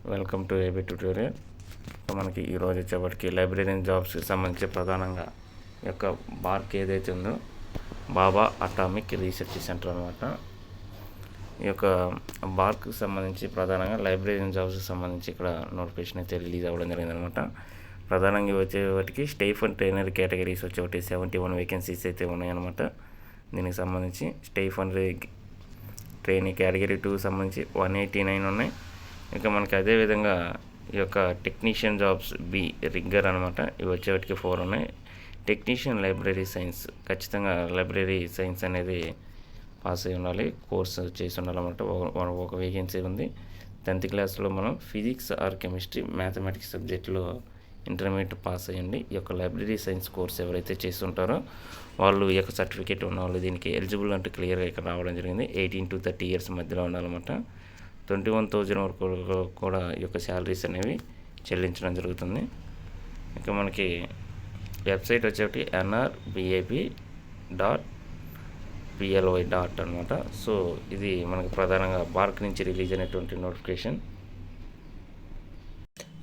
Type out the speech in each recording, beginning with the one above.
Welcome to AB tutorial. మనకి ఈరోజు వచ్చేప్పటికి లైబ్రరీన్ జాబ్స్కి సంబంధించి ప్రధానంగా ఈ యొక్క బార్క్ ఏదైతే ఉందో బాబా అటామిక్ రీసెర్చ్ సెంటర్ అనమాట. ఈ యొక్క బార్క్కి సంబంధించి ప్రధానంగా లైబ్రరీన్ జాబ్స్కి సంబంధించి ఇక్కడ నోటిఫికేషన్ అయితే రిలీజ్ అవ్వడం జరిగిందనమాట. ప్రధానంగా వచ్చేవాటికి స్టైఫన్ ట్రైనర్ కేటగిరీస్ వచ్చేవాటి 71 వేకెన్సీస్ అయితే ఉన్నాయన్నమాట. దీనికి సంబంధించి స్టైఫన్ ట్రైనింగ్ కేటగిరీ 2 సంబంధించి 189 ఉన్నాయి. ఇంకా మనకి అదేవిధంగా ఈ యొక్క టెక్నీషియన్ జాబ్స్ బి రిగ్గర్ అనమాట. ఇవి వచ్చేవాటికి 4 ఉన్నాయి. టెక్నీషియన్ లైబ్రరీ సైన్స్, ఖచ్చితంగా లైబ్రరీ సైన్స్ అనేది పాస్ అయి ఉండాలి, కోర్సు చేసి ఉండాలన్నమాట. ఒక వేకెన్సీ ఉంది. 10th క్లాస్లో మనం ఫిజిక్స్ ఆర్ కెమిస్ట్రీ మ్యాథమెటిక్స్ సబ్జెక్టులో ఇంటర్మీడియట్ పాస్ అయ్యండి. ఈ యొక్క లైబ్రరీ సైన్స్ కోర్స్ ఎవరైతే చేస్తుంటారో వాళ్ళు ఈ యొక్క సర్టిఫికేట్ ఉన్న వాళ్ళు దీనికి ఎలిజిబుల్ అంటే క్లియర్గా ఇక్కడ రావడం జరిగింది. 18 to 30 years మధ్యలో ఉండాలన్నమాట. 21,000 వరకు కూడా ఈ యొక్క శాలరీస్ అనేవి చెల్లించడం జరుగుతుంది. ఇంకా మనకి వెబ్సైట్ వచ్చేటి nrbap.ply అనమాట. సో ఇది మనకి ప్రధానంగా బార్క్ నుంచి రిలీజ్ అయినటువంటి నోటిఫికేషన్.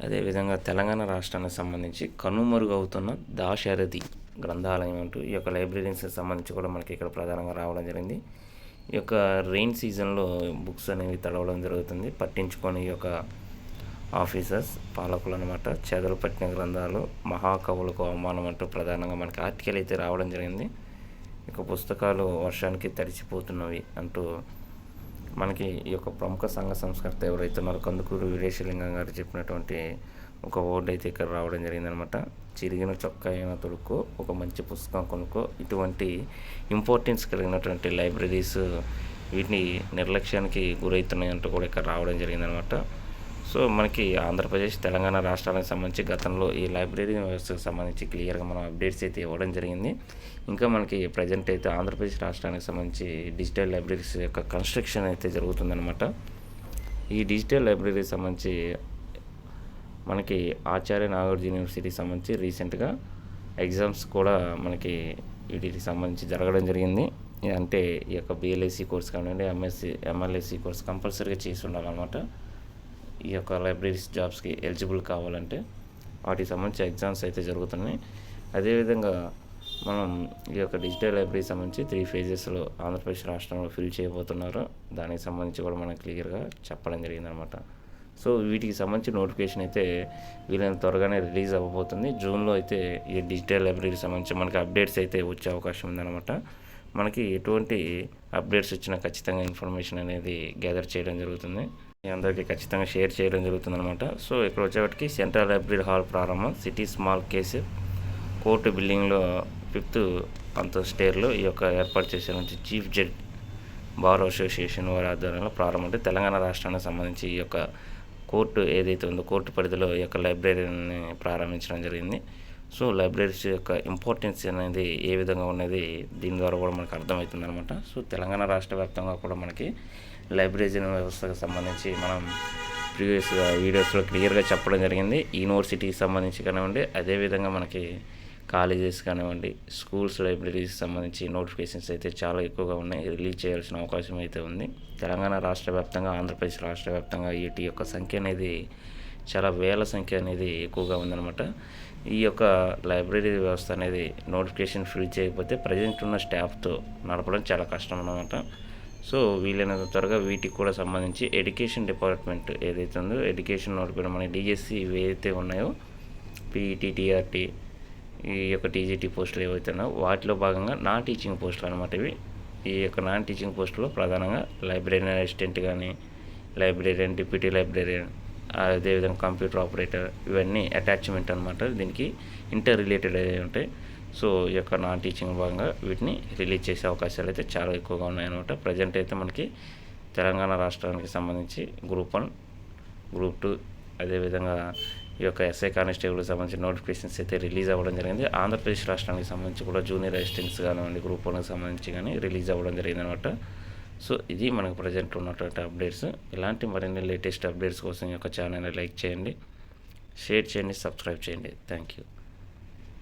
అదేవిధంగా తెలంగాణ రాష్ట్రానికి సంబంధించి కనుమరుగవుతున్న దాశరథి గ్రంథాలయం అంటూ ఈ యొక్క లైబ్రరీస్కి సంబంధించి కూడా మనకి ఇక్కడ ప్రధానంగా రావడం జరిగింది. ఈ యొక్క రెయిన్ సీజన్లో బుక్స్ అనేవి తడవడం జరుగుతుంది. పట్టించుకొని ఈ యొక్క ఆఫీసర్స్ పాలకులు అనమాట. చెదలు పట్టిన గ్రంథాలు మహాకవులకు అవమానం అంటూ ప్రధానంగా మనకి ఆర్టికల్ అయితే రావడం జరిగింది. ఇక పుస్తకాలు వర్షానికి తడిచిపోతున్నవి అంటూ మనకి ఈ యొక్క ప్రముఖ సంఘ సంస్కర్త ఎవరైతే ఉన్నారో కందుకూరు వీరేశలింగం గారు చెప్పినటువంటి ఒక వర్డ్ అయితే ఇక్కడ రావడం జరిగిందనమాట. చిరిగిన చొక్కా అయినా తొడుక్కో, ఒక మంచి పుస్తకం కొనుక్కో. ఇటువంటి ఇంపార్టెన్స్ కలిగినటువంటి లైబ్రరీస్ వీటిని నిర్లక్ష్యానికి గురవుతున్నాయంటూ కూడా ఇక్కడ రావడం జరిగిందనమాట. సో మనకి ఆంధ్రప్రదేశ్ తెలంగాణ రాష్ట్రాలకు సంబంధించి గతంలో ఈ లైబ్రరీ వ్యవస్థకు సంబంధించి క్లియర్గా మనం అప్డేట్స్ అయితే ఇవ్వడం జరిగింది. ఇంకా మనకి ప్రజెంట్ అయితే ఆంధ్రప్రదేశ్ రాష్ట్రానికి సంబంధించి డిజిటల్ లైబ్రరీస్ యొక్క కన్స్ట్రక్షన్ అయితే జరుగుతుందన్నమాట. ఈ డిజిటల్ లైబ్రరీకి సంబంధించి మనకి ఆచార్య నాగార్జున యూనివర్సిటీకి సంబంధించి రీసెంట్గా ఎగ్జామ్స్ కూడా మనకి వీటికి సంబంధించి జరగడం జరిగింది. అంటే ఈ యొక్క బిఎల్ఎస్సి కోర్స్ కానివ్వండి, ఎంఎల్ఎస్సి కోర్స్ కంపల్సరీగా చేసి ఉండాలన్నమాట. ఈ యొక్క లైబ్రరీస్ జాబ్స్కి ఎలిజిబుల్ కావాలంటే వాటికి సంబంధించి ఎగ్జామ్స్ అయితే జరుగుతున్నాయి. అదేవిధంగా మనం ఈ యొక్క డిజిటల్ లైబ్రరీకి సంబంధించి 3 phases ఆంధ్రప్రదేశ్ రాష్ట్రంలో ఫిల్ చేయబోతున్నారు. దానికి సంబంధించి కూడా మనకు క్లియర్గా చెప్పడం జరిగిందనమాట. సో వీటికి సంబంధించి నోటిఫికేషన్ అయితే వీలైన త్వరగానే రిలీజ్ అవ్వబోతుంది. జూన్లో అయితే ఈ డిజిటల్ లైబ్రరీకి సంబంధించి మనకి అప్డేట్స్ అయితే వచ్చే అవకాశం ఉందన్నమాట. మనకి ఎటువంటి అప్డేట్స్ వచ్చినా ఖచ్చితంగా ఇన్ఫర్మేషన్ అనేది గ్యాదర్ చేయడం జరుగుతుంది, అందరికీ ఖచ్చితంగా షేర్ చేయడం జరుగుతుందన్నమాట. సో ఇక్కడ వచ్చేవాటికి సెంట్రల్ లైబ్రరీ హాల్ ప్రారంభం సిటీ స్మాల్ కేసు కోర్టు బిల్డింగ్లో 5th అంతస్తు ఈ యొక్క ఏర్పాటు చేసిన చీఫ్ జడ్జ్ బార్ అసోసియేషన్ వారి ఆధ్వర్యంలో ప్రారంభం. అంటే తెలంగాణ రాష్ట్రానికి సంబంధించి ఈ యొక్క కోర్టు ఏదైతే ఉందో కోర్టు పరిధిలో ఈ యొక్క లైబ్రరీని ప్రారంభించడం జరిగింది. సో లైబ్రరీస్ యొక్క ఇంపార్టెన్స్ అనేది ఏ విధంగా ఉన్నది దీని ద్వారా కూడా మనకు అర్థమవుతుంది అనమాట. సో తెలంగాణ రాష్ట్ర వ్యాప్తంగా కూడా మనకి లైబ్రరీ వ్యవస్థకు సంబంధించి మనం ప్రీవియస్ వీడియోస్లో క్లియర్గా చెప్పడం జరిగింది. యూనివర్సిటీకి సంబంధించి కానివ్వండి, అదేవిధంగా మనకి కాలేజెస్ కానివ్వండి, స్కూల్స్ లైబ్రరీస్కి సంబంధించి నోటిఫికేషన్స్ అయితే చాలా ఎక్కువగా ఉన్నాయి. రిలీజ్ చేయాల్సిన అవకాశం అయితే ఉంది. తెలంగాణ రాష్ట్ర వ్యాప్తంగా, ఆంధ్రప్రదేశ్ రాష్ట్ర వ్యాప్తంగా వీటి యొక్క సంఖ్య అనేది చాలా వేల సంఖ్య అనేది ఎక్కువగా ఉందన్నమాట. ఈ యొక్క లైబ్రరీ వ్యవస్థ అనేది నోటిఫికేషన్ ఫిల్ చేయకపోతే ప్రజెంట్ ఉన్న స్టాఫ్తో నడపడం చాలా కష్టం అన్నమాట. సో వీలైనంత త్వరగా వీటికి కూడా సంబంధించి ఎడ్యుకేషన్ డిపార్ట్మెంట్ ఏదైతే ఉందో ఎడ్యుకేషన్ నోటిఫికేషన్ మన డిఎస్సి ఏవైతే ఉన్నాయో పీఈటీ, టీఆర్టీ, ఈ యొక్క టీజీటీ పోస్టులు ఏవైతే ఉన్నాయో వాటిలో భాగంగా నాన్ టీచింగ్ పోస్టులు అనమాట ఇవి. ఈ యొక్క నాన్ టీచింగ్ పోస్టులో ప్రధానంగా లైబ్రరీన్ అసిస్టెంట్ కానీ, లైబ్రరీన్, డిప్యూటీ లైబ్రరీన్, అదేవిధంగా కంప్యూటర్ ఆపరేటర్, ఇవన్నీ అటాచ్మెంట్ అనమాట. దీనికి ఇంటర్ రిలేటెడ్ అయ్యి ఉంటాయి. సో ఈ యొక్క నాన్ టీచింగ్ భాగంగా వీటిని రిలీజ్ చేసే అవకాశాలు అయితే చాలా ఎక్కువగా ఉన్నాయన్నమాట. ప్రజెంట్ అయితే మనకి తెలంగాణ రాష్ట్రానికి సంబంధించి గ్రూప్ 1, గ్రూప్ 2, అదేవిధంగా ఈ యొక్క ఎస్ఐ కానిస్టేబుల్కి సంబంధించి నోటిఫికేషన్స్ అయితే రిలీజ్ అవ్వడం జరిగింది. ఆంధ్రప్రదేశ్ రాష్ట్రానికి సంబంధించి కూడా జూనియర్ అసిస్టెంట్స్ కానివ్వండి, గ్రూప్ 1కి సంబంధించి కానీ రిలీజ్ అవ్వడం జరిగిందనమాట. సో ఇది మనకు ప్రజెంట్ ఉన్నటువంటి అప్డేట్స్. ఇలాంటి మరిన్ని లేటెస్ట్ అప్డేట్స్ కోసం ఈ యొక్క ఛానల్ని లైక్ చేయండి, షేర్ చేయండి, సబ్స్క్రైబ్ చేయండి. Thank you.